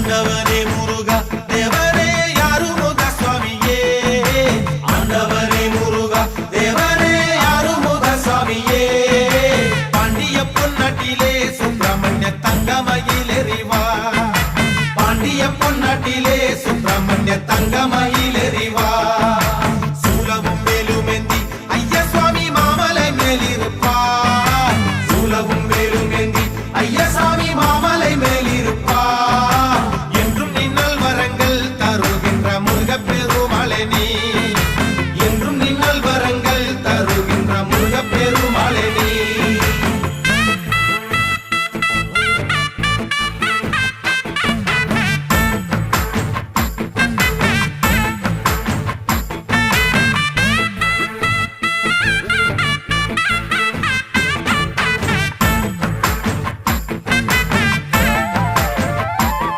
ஆண்டவரே முருகா தேவரே ஆறுமுக சுவாமியே ஆண்டவரே முருகா தேவரே ஆறுமுக சுவாமியே பாண்டிய பொன்னாட்டிலே சுப்பிரமணிய தங்கமயிலேறிவா பாண்டிய பொன்னாட்டிலே சுப்பிரமணிய தங்கமயில்